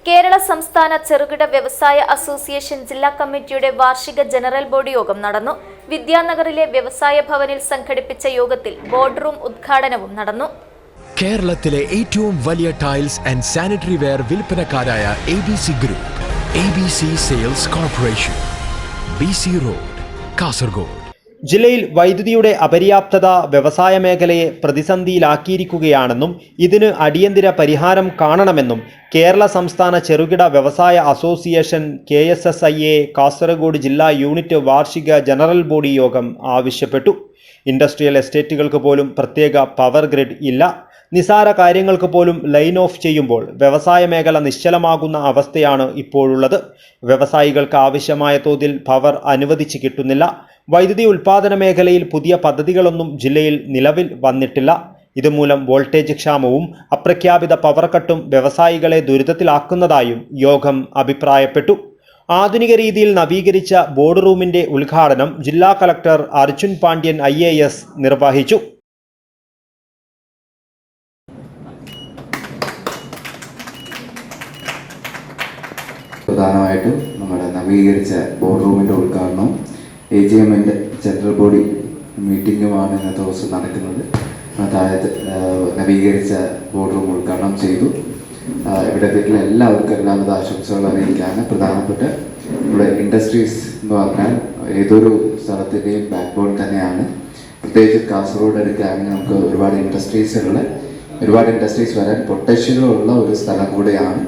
കേരള സംസ്ഥാന ചെറുകിട വ്യവസായ അസോസിയേഷൻ ജില്ലാ കമ്മിറ്റിയുടെ വാർഷിക ജനറൽ ബോഡി യോഗം നടന്നു. വിദ്യാനഗറിലെ വ്യവസായ ഭവനിൽ സംഘടിപ്പിച്ച യോഗത്തിൽ ബോർഡ് റൂം ഉദ്ഘാടനവും നടന്നു. കേരളത്തിലെ ഏറ്റവും വലിയ ടൈൽസ് ആൻഡ് സാനിറ്ററി വെയർ വിൽപ്പനക്കാരായ ABC group, ABC sales corporation, BC road, Kasaragod. ജില്ലയിൽ വൈദ്യുതിയുടെ അപര്യാപ്തത വ്യവസായ മേഖലയെ പ്രതിസന്ധിയിലാക്കിയിരിക്കുകയാണെന്നും ഇതിന് അടിയന്തര പരിഹാരം കാണണമെന്നും കേരള സംസ്ഥാന ചെറുകിട വ്യവസായ അസോസിയേഷൻ KSSIA കാസർഗോഡ് ജില്ലാ യൂണിറ്റ് വാർഷിക ജനറൽ ബോഡി യോഗം ആവശ്യപ്പെട്ടു. ഇൻഡസ്ട്രിയൽ എസ്റ്റേറ്റുകൾക്ക് പോലും പ്രത്യേക പവർ ഗ്രിഡ് ഇല്ല. നിസാര കാര്യങ്ങൾക്ക് പോലും ലൈൻ ഓഫ് ചെയ്യുമ്പോൾ വ്യവസായ മേഖല നിശ്ചലമാകുന്ന അവസ്ഥയാണ് ഇപ്പോഴുള്ളത്. വ്യവസായികൾക്ക് ആവശ്യമായ തോതിൽ പവർ അനുവദിച്ച് കിട്ടുന്നില്ല. വൈദ്യുതി ഉൽപ്പാദന മേഖലയിൽ പുതിയ പദ്ധതികളൊന്നും ജില്ലയിൽ നിലവിൽ വന്നിട്ടില്ല. ഇതുമൂലം വോൾട്ടേജ് ക്ഷാമവും അപ്രഖ്യാപിത പവർ കട്ടും വ്യവസായികളെ ദുരിതത്തിലാക്കുന്നതായും യോഗം അഭിപ്രായപ്പെട്ടു. ആധുനിക രീതിയിൽ നവീകരിച്ച ബോർഡ് റൂമിന്റെ ഉദ്ഘാടനം ജില്ലാ കളക്ടർ അർജുൻ പാണ്ഡ്യൻ IAS നിർവഹിച്ചു. പ്രധാനമായിട്ടും നമ്മുടെ നവീകരിച്ച ബോർഡ് റൂമിൻ്റെ ഉദ്ഘാടനവും AGMൻ്റെ ജനറൽ ബോഡി മീറ്റിങ്ങുമാണ് ഇന്നത്തെ ദിവസം നടക്കുന്നത്. അതായത് നവീകരിച്ച ബോർഡ് റൂം ഉദ്ഘാടനം ചെയ്തു. ഇവിടെ എത്തിയിട്ടുള്ള എല്ലാവർക്കും എല്ലാവിധ ആശംസകൾ അറിയിക്കാണ്. പ്രധാനപ്പെട്ട ഇവിടെ ഇൻഡസ്ട്രീസ് എന്ന് പറഞ്ഞാൽ ഏതൊരു സ്ഥലത്തിൻ്റെയും ബാക്ക് ബോൺ തന്നെയാണ്. പ്രത്യേകിച്ച് കാസർഗോഡ് എടുക്കുകയാണെങ്കിൽ നമുക്ക് ഒരുപാട് ഇൻഡസ്ട്രീസ് വരാൻ പൊട്ടൻഷ്യലുള്ള ഒരു സ്ഥലം കൂടെയാണ്.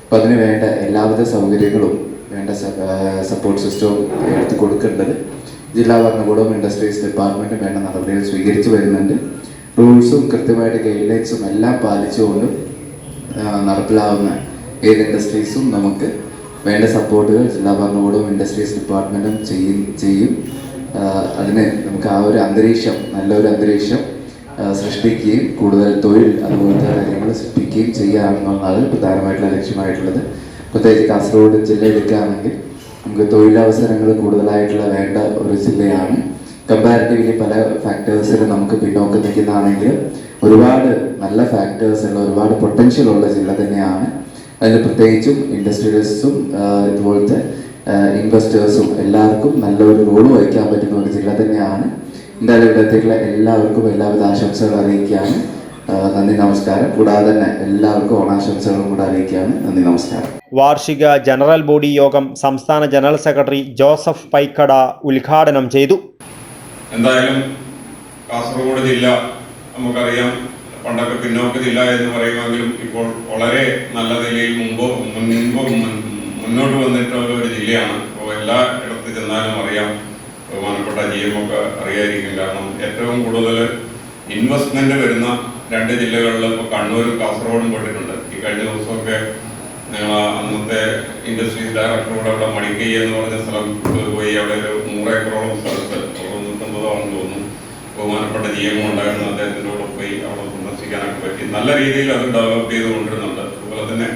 അപ്പോൾ അതിന് വേണ്ട എല്ലാവിധ സൗകര്യങ്ങളും വേണ്ട സപ്പോർട്ട് സിസ്റ്റവും എടുത്തു കൊടുക്കേണ്ടത് ജില്ലാ ഭരണകൂടവും ഇൻഡസ്ട്രീസ് ഡിപ്പാർട്ട്മെൻറ്റും വേണ്ട നടപടികൾ സ്വീകരിച്ചു വരുന്നുണ്ട്. റൂൾസും കൃത്യമായിട്ട് ഗൈഡ്ലൈൻസും എല്ലാം പാലിച്ചുകൊണ്ട് നടപ്പിലാവുന്ന ഏത് ഇൻഡസ്ട്രീസും നമുക്ക് വേണ്ട സപ്പോർട്ടുകൾ ജില്ലാ ഭരണകൂടവും ഇൻഡസ്ട്രീസ് ഡിപ്പാർട്ട്മെൻറ്റും ചെയ്യും. അതിന് നമുക്ക് ആ ഒരു അന്തരീക്ഷം, നല്ലൊരു അന്തരീക്ഷം സൃഷ്ടിക്കുകയും കൂടുതൽ തൊഴിൽ അതുപോലത്തെ കാര്യങ്ങൾ സൃഷ്ടിക്കുകയും ചെയ്യുകയാണെന്നുള്ളതാണ് പ്രധാനമായിട്ടുള്ള ലക്ഷ്യമായിട്ടുള്ളത്. പ്രത്യേകിച്ച് കാസർഗോഡ് ജില്ല എടുക്കുകയാണെങ്കിൽ നമുക്ക് തൊഴിലവസരങ്ങൾ കൂടുതലായിട്ടുള്ള വേണ്ട ഒരു ജില്ലയാണ്. കമ്പാരിറ്റീവ്ലി പല ഫാക്ടേഴ്സിലും നമുക്ക് പിന്നോക്കം നിൽക്കുന്നതാണെങ്കിലും ഒരുപാട് നല്ല ഫാക്ടേഴ്സുള്ള ഒരുപാട് പൊട്ടൻഷ്യൽ ഉള്ള ജില്ല തന്നെയാണ്. അതിൽ പ്രത്യേകിച്ചും ഇൻഡസ്ട്രിയലിസ്റ്റും ഇതുപോലത്തെ ഇൻവെസ്റ്റേഴ്സും എല്ലാവർക്കും നല്ലൊരു റോൾ വഹിക്കാൻ പറ്റുന്ന ഒരു ജില്ല തന്നെയാണ്. എന്തായാലും ഇവിടത്തേക്കുള്ള എല്ലാവർക്കും എല്ലാവിധ ആശംസകൾ അറിയിക്കുകയാണ്. നന്ദി, നമസ്കാരം. കൂടാതെ തന്നെ എല്ലാവർക്കും ഓണാശംസകളും കൂടെ അറിയിക്കുകയാണ്. നന്ദി, നമസ്കാരം. വാർഷിക ജനറൽ ബോഡി യോഗം സംസ്ഥാന ജനറൽ സെക്രട്ടറി ജോസഫ് പൈക്കട ഉദ്ഘാടനം ചെയ്തു. എന്തായാലും കാസർഗോഡ് ജില്ല നമുക്കറിയാം, പണ്ടൊക്കെ പിന്നോക്ക ജില്ല എന്ന് പറയുമെങ്കിലും ഇപ്പോൾ വളരെ നല്ല നിലയിൽ മുന്നോട്ട് വന്നിട്ടുള്ള ഒരു ജില്ലയാണ്. അപ്പോൾ എല്ലാ ഇടത്ത് ചെന്നാലും അറിയാം, ബഹുമാനപ്പെട്ട GM ഒക്കെ അറിയായിരിക്കും. കാരണം ഏറ്റവും കൂടുതൽ ഇൻവെസ്റ്റ്മെന്റ് വരുന്ന രണ്ട് ജില്ലകളിൽ ഇപ്പോൾ കണ്ണൂരും കാസർഗോഡും പെട്ടിട്ടുണ്ട്. ഈ കഴിഞ്ഞ ദിവസമൊക്കെ ഞങ്ങൾ അന്നത്തെ ഇൻഡസ്ട്രീസ് ഡയറക്ടറോട് അവിടെ മടിക്കൈ എന്ന് പറഞ്ഞ സ്ഥലം പോയി. അവിടെ ഒരു 100 ഏക്കറോളം സ്ഥലത്ത് 99 ആണെന്ന് തോന്നുന്നു. ബഹുമാനപ്പെട്ട GM ഉണ്ടായിരുന്നു. അദ്ദേഹത്തിൻ്റെ കൂടെ പോയി അവിടെ സന്ദർശിക്കാനൊക്കെ പറ്റി. നല്ല രീതിയിൽ അത് ഡെവലപ്പ് ചെയ്തുകൊണ്ടിരുന്നുണ്ട്. അതുപോലെ തന്നെ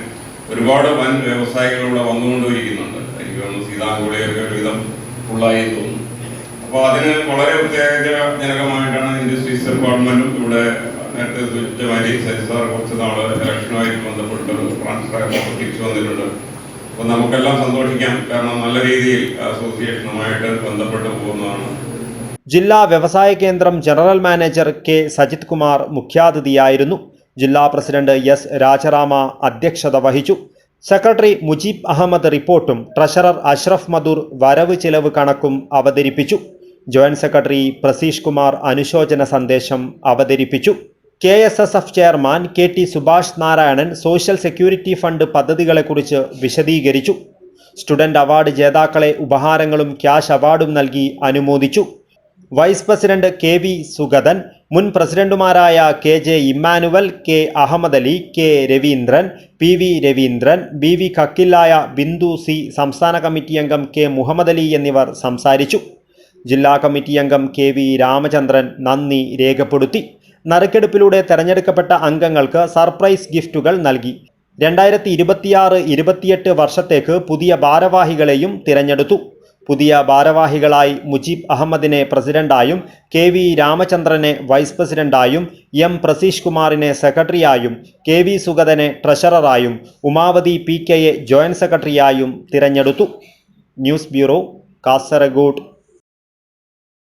ഒരുപാട് വൻ വ്യവസായികളിവിടെ വന്നുകൊണ്ടിരിക്കുന്നുണ്ട്. എനിക്ക് തോന്നുന്നു സീതാങ്കുളിയൊക്കെ ഒരുവിധം ഫുള്ളായി തോന്നുന്നു. അപ്പോൾ അതിന് വളരെ ഉത്തേജനകമായിട്ടാണ് ഇൻഡസ്ട്രീസ് ഡിപ്പാർട്ട്മെന്റും ഇവിടെ നേരത്തെ സൂചിപ്പിച്ചമാതിരി സാർ കുറച്ച് നാള് ഇലക്ഷനുമായിട്ട് ബന്ധപ്പെട്ട് ട്രാൻസ്ഫർ തിരിച്ചു വന്നിട്ടുണ്ട്. അപ്പോൾ നമുക്കെല്ലാം സന്തോഷിക്കാം. കാരണം നല്ല രീതിയിൽ അസോസിയേഷനുമായിട്ട് ബന്ധപ്പെട്ട് പോകുന്നതാണ്. ജില്ലാ വ്യവസായ കേന്ദ്രം general manager K Sajith Kumar മുഖ്യാതിഥിയായിരുന്നു. ജില്ലാ പ്രസിഡന്റ് S രാജരാമ അധ്യക്ഷത വഹിച്ചു. സെക്രട്ടറി മുജീബ് അഹമ്മദ് റിപ്പോർട്ടും ട്രഷറർ അഷ്റഫ് മധൂർ വരവ് ചിലവ് കണക്കും അവതരിപ്പിച്ചു. ജോയിന്റ് സെക്രട്ടറി പ്രസീഷ് കുമാർ അനുശോചന സന്ദേശം അവതരിപ്പിച്ചു. KSSF chairman KT Subhash Narayanan social security fund പദ്ധതികളെക്കുറിച്ച് വിശദീകരിച്ചു. സ്റ്റുഡന്റ് അവാർഡ് ജേതാക്കളെ ഉപഹാരങ്ങളും ക്യാഷ് അവാർഡും നൽകി അനുമോദിച്ചു. വൈസ് പ്രസിഡന്റ് KV സുഗതൻ, മുൻ പ്രസിഡന്റുമാരായ KJ Emmanuel, K Ahammed Ali, K Raveendran, PV Raveendran, BV Kakkillaya, Bindu C, സംസ്ഥാന കമ്മിറ്റി അംഗം K മുഹമ്മദ് അലി എന്നിവർ സംസാരിച്ചു. ജില്ലാ കമ്മിറ്റി അംഗം KV രാമചന്ദ്രൻ നന്ദി രേഖപ്പെടുത്തി. നറുക്കെടുപ്പിലൂടെ തെരഞ്ഞെടുക്കപ്പെട്ട അംഗങ്ങൾക്ക് സർപ്രൈസ് ഗിഫ്റ്റുകൾ നൽകി. 2026-28 വർഷത്തേക്ക് പുതിയ ഭാരവാഹികളെയും തിരഞ്ഞെടുത്തു. പുതിയ ഭാരവാഹികളായി മുജീബ് അഹമ്മദിനെ പ്രസിഡന്റായും KV രാമചന്ദ്രനെ വൈസ് പ്രസിഡന്റായും M പ്രസീഷ് കുമാറിനെ സെക്രട്ടറിയായും KV സുഗതനെ ട്രഷററായും ഉമാവതി PK യെ ജോയിന്റ് സെക്രട്ടറിയായും തിരഞ്ഞെടുത്തു. News bureau, Kasaragod.